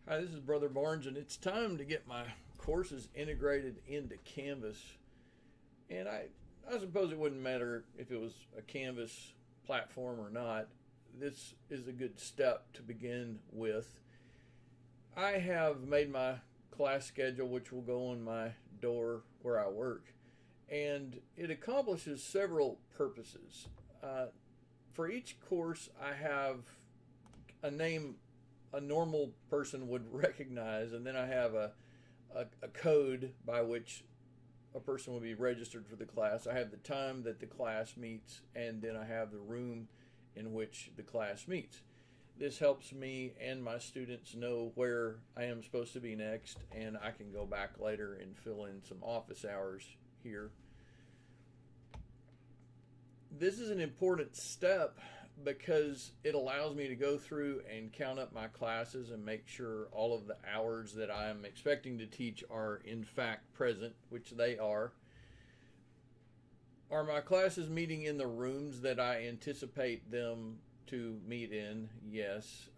Hi, this is Brother Barnes, and it's time to get my courses integrated into Canvas. And I suppose it wouldn't matter if it was a Canvas platform or not. This is a good step to begin with. I have made my class schedule, which will go on my door where I work, and it accomplishes several purposes. For each course, I have a name a normal person would recognize, and then I have a code by which a person will be registered for the class. I have the time that the class meets, and then I have the room in which the class meets. This helps me and my students know where I am supposed to be next, and I can go back later and fill in some office hours here. This is an important step because it allows me to go through and count up my classes and make sure all of the hours that I am expecting to teach are in fact present, which they are. Are my classes meeting in the rooms that I anticipate them to meet in? Yes.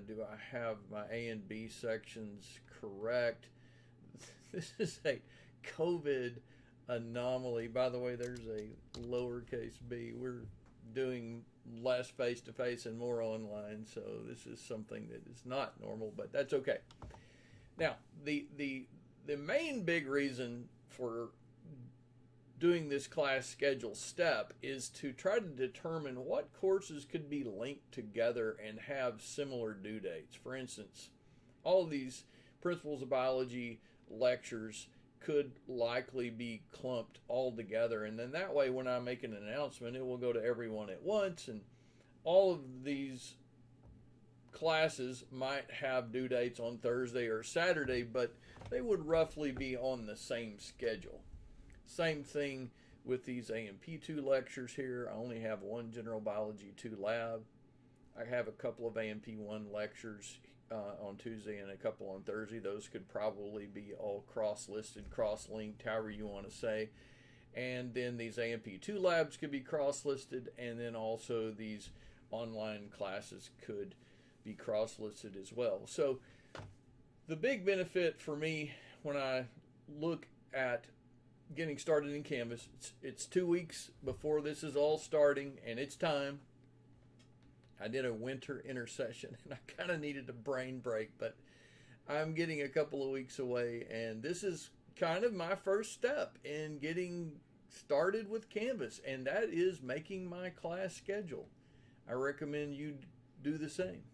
Do I have my A and B sections correct? This is a COVID anomaly. By the way, there's a lowercase b. We're doing less face to face and more online, so this is something that is not normal, but that's okay. Now, the main big reason for doing this class schedule step is to try to determine what courses could be linked together and have similar due dates. For instance, all of these Principles of Biology lectures could likely be clumped all together, and then that way when I make an announcement, it will go to everyone at once, and all of these classes might have due dates on Thursday or Saturday, but they would roughly be on the same schedule. Same thing with these AMP2 lectures here. I only have one General Biology 2 lab. I have a couple of AMP1 lectures on Tuesday and a couple on Thursday. Those could probably be all cross-listed, cross-linked, however you want to say. And then these AMP2 labs could be cross-listed, and then also these online classes could be cross-listed as well. So the big benefit for me when I look at getting started in Canvas, it's 2 weeks before this is all starting, and it's time. I did a winter intersession, and I kind of needed a brain break, but I'm getting a couple of weeks away, and this is kind of my first step in getting started with Canvas, and that is making my class schedule. I recommend you do the same.